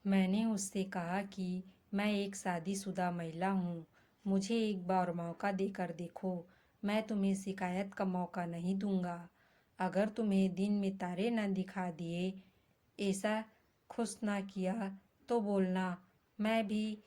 मैंने उससे कहा कि मैं एक शादीशुदा महिला हूँ, मुझे एक बार मौका देकर देखो। मैं तुम्हें शिकायत का मौका नहीं दूंगा। अगर तुम्हें दिन में तारे न दिखा दिए, ऐसा खुश ना किया, तो बोलना। मैं भी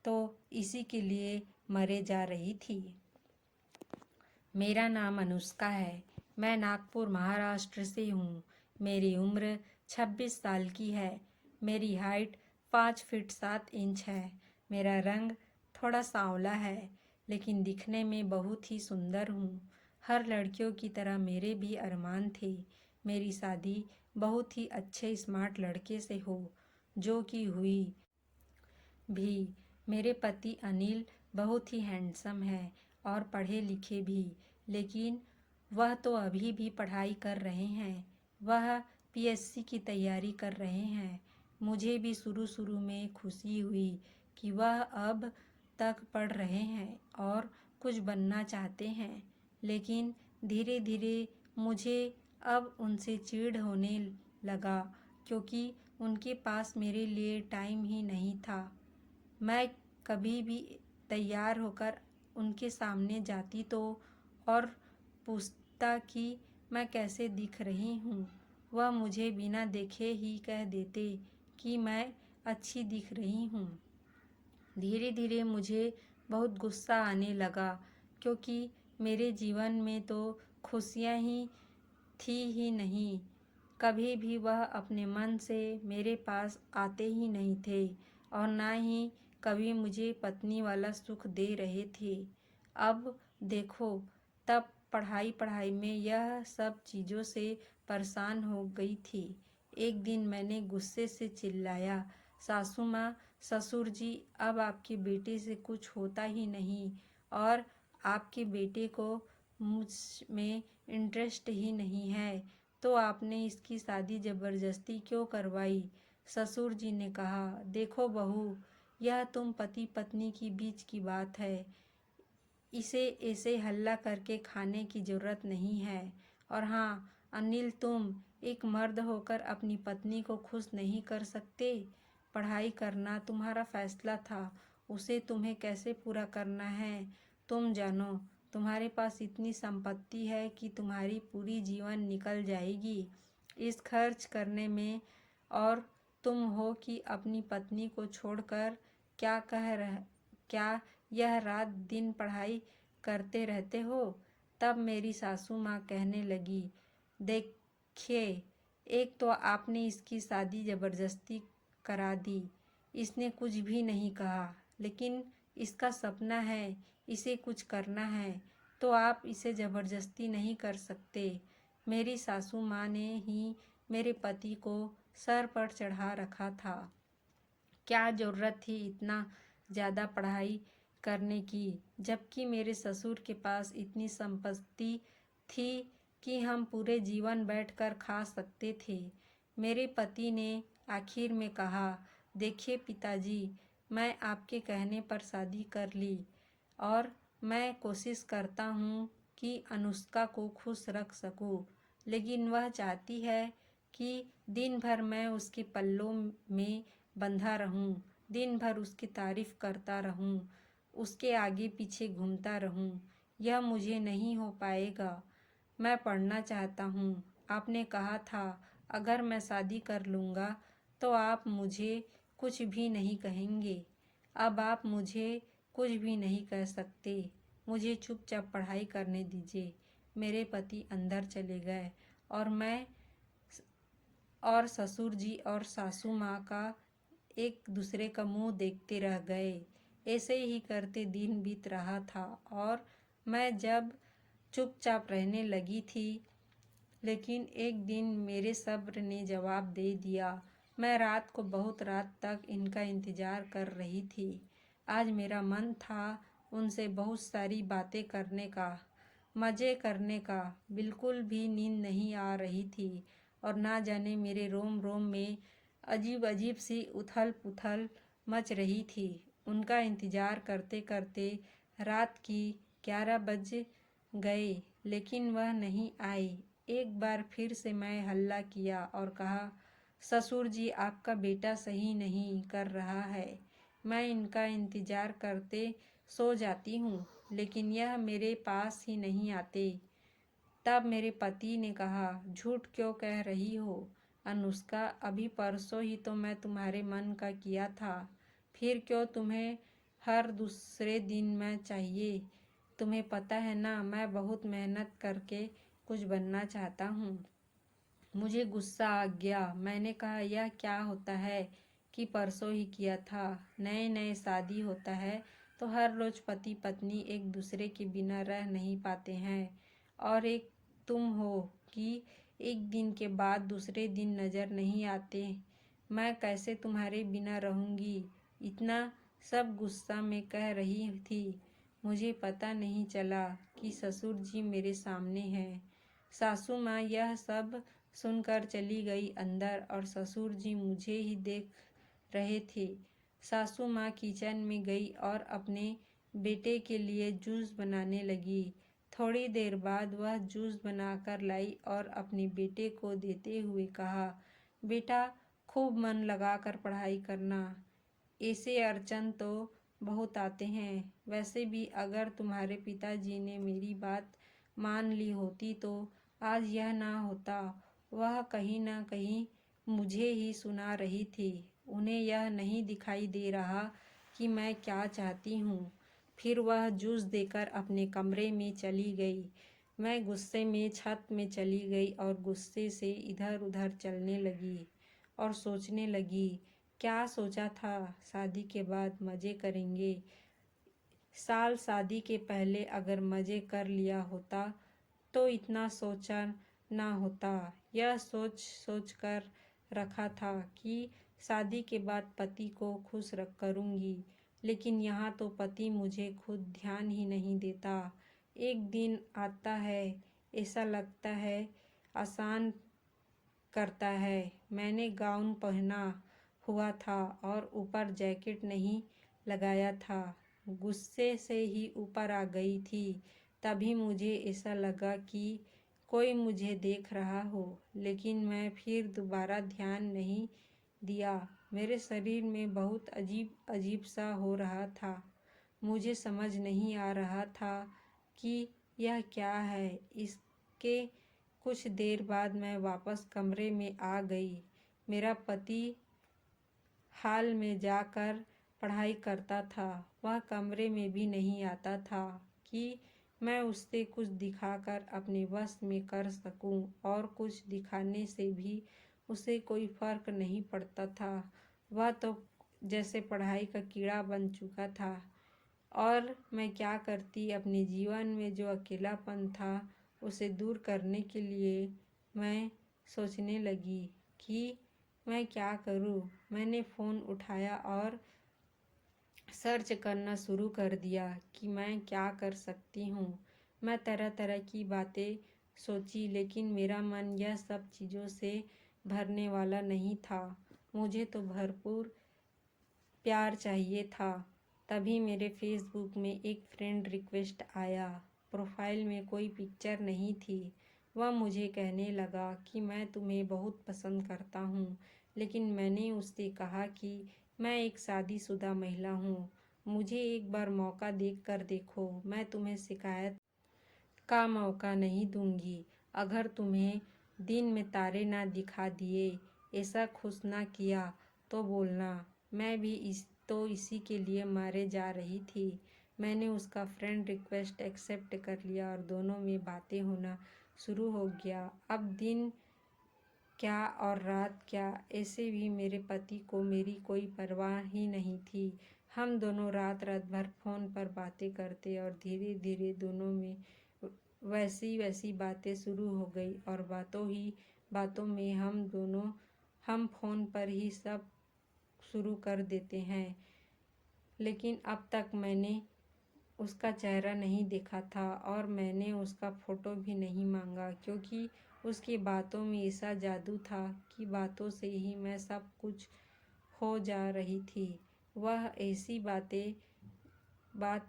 तो इसी के लिए मरे जा रही थी। मेरा नाम अनुष्का है। मैं नागपुर महाराष्ट्र से हूँ। मेरी उम्र 26 साल की है। मेरी हाइट 5 फीट 7 इंच है। मेरा रंग थोड़ा सांवला है, लेकिन दिखने में बहुत ही सुंदर हूँ। हर लड़कियों की तरह मेरे भी अरमान थे। मेरी शादी बहुत ही अच्छे स्मार्ट लड़के से हो, जो कि हुई भी। मेरे पति अनिल बहुत ही हैंडसम है और पढ़े लिखे भी, लेकिन वह तो अभी भी पढ़ाई कर रहे हैं। वह पीएससी की तैयारी कर रहे हैं। मुझे भी शुरू शुरू में खुशी हुई कि वह अब तक पढ़ रहे हैं और कुछ बनना चाहते हैं, लेकिन धीरे धीरे मुझे अब उनसे चिढ़ होने लगा, क्योंकि उनके पास मेरे लिए टाइम ही नहीं था। मैं कभी भी तैयार होकर उनके सामने जाती तो और पूछता कि मैं कैसे दिख रही हूँ, वह मुझे बिना देखे ही कह देते कि मैं अच्छी दिख रही हूँ। धीरे धीरे मुझे बहुत गुस्सा आने लगा, क्योंकि मेरे जीवन में तो खुशियाँ ही थी ही नहीं। कभी भी वह अपने मन से मेरे पास आते ही नहीं थे और ना ही कभी मुझे पत्नी वाला सुख दे रहे थे। अब देखो, तब पढ़ाई पढ़ाई में यह सब चीज़ों से परेशान हो गई थी। एक दिन मैंने गुस्से से चिल्लाया, सासू माँ, ससुर जी, अब आपके बेटे से कुछ होता ही नहीं और आपके बेटे को मुझ में इंटरेस्ट ही नहीं है, तो आपने इसकी शादी ज़बरदस्ती क्यों करवाई? ससुर जी ने कहा, देखो बहू, यह तुम पति पत्नी की बीच की बात है। इसे ऐसे हल्ला करके खाने की ज़रूरत नहीं है। और हाँ अनिल, तुम एक मर्द होकर अपनी पत्नी को खुश नहीं कर सकते? पढ़ाई करना तुम्हारा फैसला था, उसे तुम्हें कैसे पूरा करना है तुम जानो। तुम्हारे पास इतनी संपत्ति है कि तुम्हारी पूरी जीवन निकल जाएगी इस खर्च करने में, और तुम हो कि अपनी पत्नी को छोड़कर क्या यह रात दिन पढ़ाई करते रहते हो? तब मेरी सासू माँ कहने लगी, देखिए, एक तो आपने इसकी शादी ज़बरदस्ती करा दी, इसने कुछ भी नहीं कहा, लेकिन इसका सपना है, इसे कुछ करना है, तो आप इसे ज़बरदस्ती नहीं कर सकते। मेरी सासू माँ ने ही मेरे पति को सर पर चढ़ा रखा था। क्या ज़रूरत थी इतना ज़्यादा पढ़ाई करने की, जबकि मेरे ससुर के पास इतनी संपत्ति थी कि हम पूरे जीवन बैठकर खा सकते थे। मेरे पति ने आखिर में कहा, देखिए पिताजी, मैं आपके कहने पर शादी कर ली और मैं कोशिश करता हूँ कि अनुष्का को खुश रख सकूँ, लेकिन वह चाहती है कि दिन भर मैं उसके पल्लों में बंधा रहूं, दिन भर उसकी तारीफ करता रहूं, उसके आगे पीछे घूमता रहूं। यह मुझे नहीं हो पाएगा। मैं पढ़ना चाहता हूँ। आपने कहा था अगर मैं शादी कर लूँगा तो आप मुझे कुछ भी नहीं कहेंगे। अब आप मुझे कुछ भी नहीं कह सकते। मुझे चुपचाप पढ़ाई करने दीजिए। मेरे पति अंदर चले गए और मैं और ससुर जी और सासू माँ का एक दूसरे का मुंह देखते रह गए। ऐसे ही करते दिन बीत रहा था और मैं जब चुपचाप रहने लगी थी, लेकिन एक दिन मेरे सब्र ने जवाब दे दिया। मैं रात को बहुत रात तक इनका इंतज़ार कर रही थी। आज मेरा मन था उनसे बहुत सारी बातें करने का, मज़े करने का। बिल्कुल भी नींद नहीं आ रही थी और ना जाने मेरे रोम रोम में अजीब अजीब सी उथल पुथल मच रही थी। उनका इंतज़ार करते करते रात की 11 बज गए, लेकिन वह नहीं आए। एक बार फिर से मैं हल्ला किया और कहा, ससुर जी, आपका बेटा सही नहीं कर रहा है। मैं इनका इंतजार करते सो जाती हूँ, लेकिन यह मेरे पास ही नहीं आते। तब मेरे पति ने कहा, झूठ क्यों कह रही हो अनुष्का? अभी परसों ही तो मैं तुम्हारे मन का किया था। फिर क्यों तुम्हें हर दूसरे दिन मैं चाहिए? तुम्हें पता है ना, मैं बहुत मेहनत करके कुछ बनना चाहता हूँ। मुझे गुस्सा आ गया। मैंने कहा, यह क्या होता है कि परसों ही किया था? नए नए शादी होता है तो हर रोज पति पत्नी एक दूसरे के बिना रह नहीं पाते हैं। और एक तुम हो कि एक दिन के बाद दूसरे दिन नज़र नहीं आते। मैं कैसे तुम्हारे बिना रहूँगी? इतना सब गुस्सा में कह रही थी, मुझे पता नहीं चला कि ससुर जी मेरे सामने हैं। सासू माँ यह सब सुनकर चली गई अंदर और ससुर जी मुझे ही देख रहे थे। सासू माँ किचन में गई और अपने बेटे के लिए जूस बनाने लगी। थोड़ी देर बाद वह जूस बनाकर लाई और अपने बेटे को देते हुए कहा, बेटा, खूब मन लगाकर पढ़ाई करना। ऐसे अड़चन तो बहुत आते हैं। वैसे भी अगर तुम्हारे पिताजी ने मेरी बात मान ली होती तो आज यह ना होता। वह कहीं ना कहीं मुझे ही सुना रही थी। उन्हें यह नहीं दिखाई दे रहा कि मैं क्या चाहती हूँ। फिर वह जूस देकर अपने कमरे में चली गई। मैं गुस्से में छत में चली गई और गुस्से से इधर उधर चलने लगी और सोचने लगी, क्या सोचा था शादी के बाद मज़े करेंगे। साल शादी के पहले अगर मज़े कर लिया होता तो इतना सोचा ना होता। यह सोच सोच कर रखा था कि शादी के बाद पति को खुश रख करूँगी, लेकिन यहाँ तो पति मुझे खुद ध्यान ही नहीं देता। एक दिन आता है, ऐसा लगता है आसान करता है। मैंने गाउन पहना हुआ था और ऊपर जैकेट नहीं लगाया था। गुस्से से ही ऊपर आ गई थी। तभी मुझे ऐसा लगा कि कोई मुझे देख रहा हो, लेकिन मैं फिर दोबारा ध्यान नहीं दिया। मेरे शरीर में बहुत अजीब अजीब सा हो रहा था। मुझे समझ नहीं आ रहा था कि यह क्या है। इसके कुछ देर बाद मैं वापस कमरे में आ गई। मेरा पति हाल में जाकर पढ़ाई करता था। वह कमरे में भी नहीं आता था कि मैं उससे कुछ दिखाकर अपने वश में कर सकूं, और कुछ दिखाने से भी उसे कोई फर्क नहीं पड़ता था। वह तो जैसे पढ़ाई का कीड़ा बन चुका था। और मैं क्या करती? अपने जीवन में जो अकेलापन था उसे दूर करने के लिए मैं सोचने लगी कि मैं क्या करूं। मैंने फ़ोन उठाया और सर्च करना शुरू कर दिया कि मैं क्या कर सकती हूँ। मैं तरह तरह की बातें सोची, लेकिन मेरा मन यह सब चीज़ों से भरने वाला नहीं था। मुझे तो भरपूर प्यार चाहिए था। तभी मेरे फेसबुक में एक फ्रेंड रिक्वेस्ट आया। प्रोफाइल में कोई पिक्चर नहीं थी। वह मुझे कहने लगा कि मैं तुम्हें बहुत पसंद करता हूँ, लेकिन मैंने उससे कहा कि मैं एक शादीशुदा महिला हूँ। मुझे एक बार मौका देख कर देखो, मैं तुम्हें शिकायत का मौका नहीं दूंगी। अगर तुम्हें दिन में तारे ना दिखा दिए, ऐसा खुश ना किया, तो बोलना। मैं भी इसी के लिए मारे जा रही थी। मैंने उसका फ्रेंड रिक्वेस्ट एक्सेप्ट कर लिया और दोनों में बातें होना शुरू हो गया। अब दिन क्या और रात क्या, ऐसे भी मेरे पति को मेरी कोई परवाह ही नहीं थी। हम दोनों रात रात भर फ़ोन पर बातें करते और धीरे धीरे दोनों में वैसी वैसी बातें शुरू हो गई, और बातों ही बातों में हम फ़ोन पर ही सब शुरू कर देते हैं। लेकिन अब तक मैंने उसका चेहरा नहीं देखा था और मैंने उसका फ़ोटो भी नहीं मांगा, क्योंकि उसकी बातों में ऐसा जादू था कि बातों से ही मैं सब कुछ हो जा रही थी। वह ऐसी बात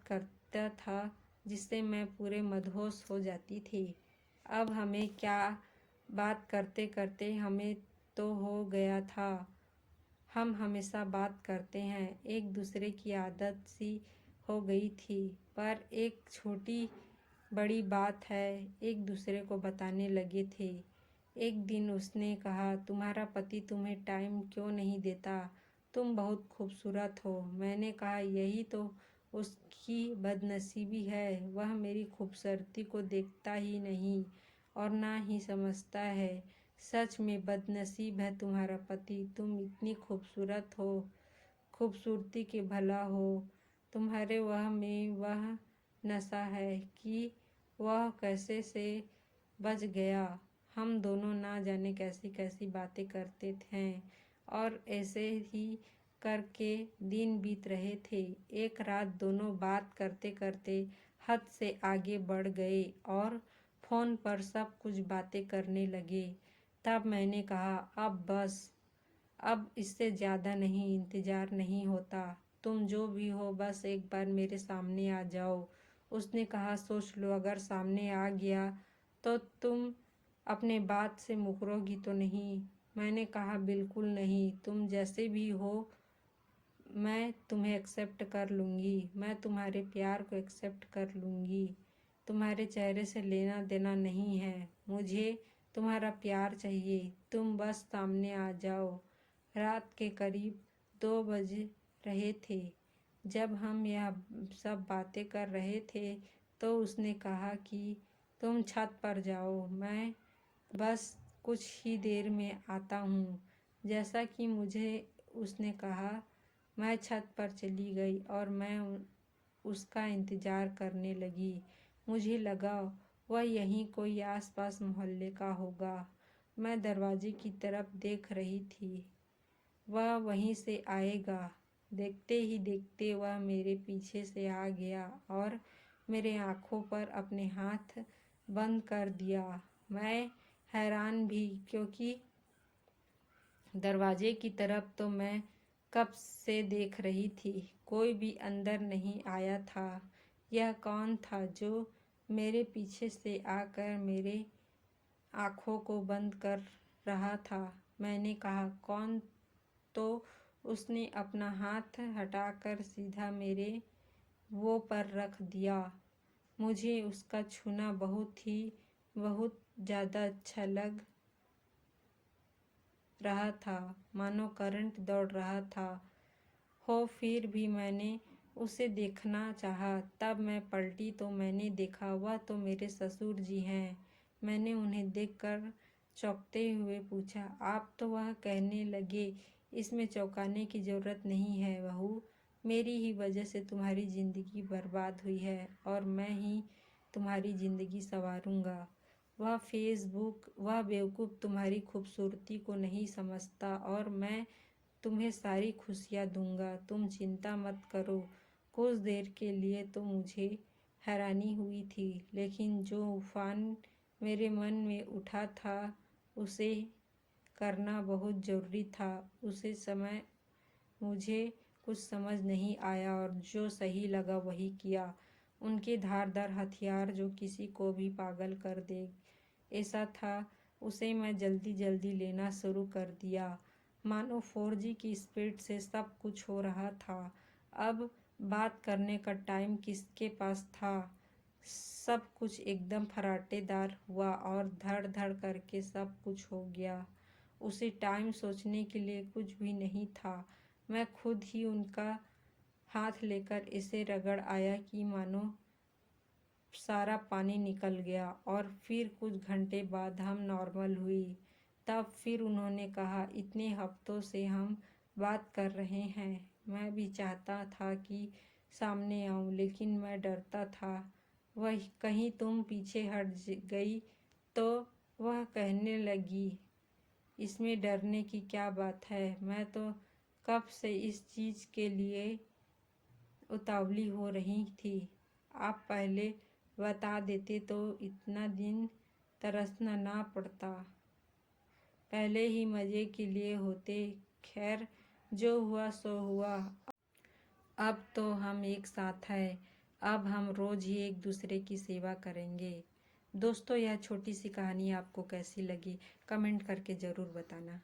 करता था जिससे मैं पूरे मदहोश हो जाती थी। अब हमें क्या, बात करते करते हमें तो हो गया था। हम हमेशा बात करते हैं, एक दूसरे की आदत सी हो गई थी, पर एक छोटी बड़ी बात है एक दूसरे को बताने लगे थे। एक दिन उसने कहा, तुम्हारा पति तुम्हें टाइम क्यों नहीं देता? तुम बहुत खूबसूरत हो। मैंने कहा, यही तो उसकी बदनसीबी है, वह मेरी खूबसूरती को देखता ही नहीं और ना ही समझता है। सच में बदनसीब है तुम्हारा पति। तुम इतनी खूबसूरत हो, खूबसूरती के भला हो। तुम्हारे वह में वह नशा है कि वह कैसे से बच गया। हम दोनों ना जाने कैसी कैसी बातें करते थे और ऐसे ही करके दिन बीत रहे थे। एक रात दोनों बात करते करते हद से आगे बढ़ गए और फ़ोन पर सब कुछ बातें करने लगे। तब मैंने कहा, अब बस, अब इससे ज़्यादा नहीं, इंतज़ार नहीं होता। तुम जो भी हो बस एक बार मेरे सामने आ जाओ। उसने कहा, सोच लो, अगर सामने आ गया तो तुम अपने बात से मुकरोगी तो नहीं? मैंने कहा, बिल्कुल नहीं, तुम जैसे भी हो मैं तुम्हें एक्सेप्ट कर लूँगी। मैं तुम्हारे प्यार को एक्सेप्ट कर लूँगी। तुम्हारे चेहरे से लेना देना नहीं है, मुझे तुम्हारा प्यार चाहिए। तुम बस सामने आ जाओ। रात के करीब 2 बज रहे थे। जब हम यह सब बातें कर रहे थे तो उसने कहा कि तुम छत पर जाओ, मैं बस कुछ ही देर में आता हूँ। जैसा कि मुझे उसने कहा, मैं छत पर चली गई और मैं उसका इंतज़ार करने लगी। मुझे लगा वह यहीं कोई आसपास मोहल्ले का होगा। मैं दरवाजे की तरफ देख रही थी, वह वहीं से आएगा। देखते ही देखते वह मेरे पीछे से आ गया और मेरे आँखों पर अपने हाथ बंद कर दिया। मैं हैरान भी, क्योंकि दरवाजे की तरफ तो मैं कब से देख रही थी, कोई भी अंदर नहीं आया था। यह कौन था जो मेरे पीछे से आकर मेरे आँखों को बंद कर रहा था? मैंने कहा, कौन? तो उसने अपना हाथ हटाकर सीधा मेरे वो पर रख दिया। मुझे उसका छूना बहुत ज़्यादा अच्छा लग रहा था, मानो करंट दौड़ रहा था हो। फिर भी मैंने उसे देखना चाहा। तब मैं पलटी तो मैंने देखा वह तो मेरे ससुर जी हैं। मैंने उन्हें देखकर चौंकते हुए पूछा, आप? तो वह कहने लगे, इसमें चौंकाने की ज़रूरत नहीं है बहू, मेरी ही वजह से तुम्हारी ज़िंदगी बर्बाद हुई है और मैं ही तुम्हारी ज़िंदगी संवारूँगा। वह बेवकूफ़ तुम्हारी खूबसूरती को नहीं समझता और मैं तुम्हें सारी खुशियाँ दूंगा। तुम चिंता मत करो। कुछ देर के लिए तो मुझे हैरानी हुई थी, लेकिन जो उफान मेरे मन में उठा था उसे करना बहुत ज़रूरी था। उसे समय मुझे कुछ समझ नहीं आया और जो सही लगा वही किया। उनके धारदार हथियार जो किसी को भी पागल कर दे, ऐसा था। उसे मैं जल्दी जल्दी लेना शुरू कर दिया, मानो 4G की स्पीड से सब कुछ हो रहा था। अब बात करने का टाइम किसके पास था? सब कुछ एकदम फराटेदार हुआ और धड़ धड़ करके सब कुछ हो गया। उसे टाइम सोचने के लिए कुछ भी नहीं था। मैं खुद ही उनका हाथ लेकर ऐसे रगड़ आया कि मानो सारा पानी निकल गया। और फिर कुछ घंटे बाद हम नॉर्मल हुई। तब फिर उन्होंने कहा, इतने हफ्तों से हम बात कर रहे हैं, मैं भी चाहता था कि सामने आऊं, लेकिन मैं डरता था वह कहीं तुम पीछे हट गई तो। वह कहने लगी, इसमें डरने की क्या बात है, मैं तो कब से इस चीज़ के लिए उतावली हो रही थी। आप पहले बता देते तो इतना दिन तरसना ना पड़ता। पहले ही मज़े के लिए होते। खैर, जो हुआ सो हुआ। अब तो हम एक साथ हैं। अब हम रोज़ ही एक दूसरे की सेवा करेंगे। दोस्तों, यह छोटी सी कहानी आपको कैसी लगी कमेंट करके ज़रूर बताना।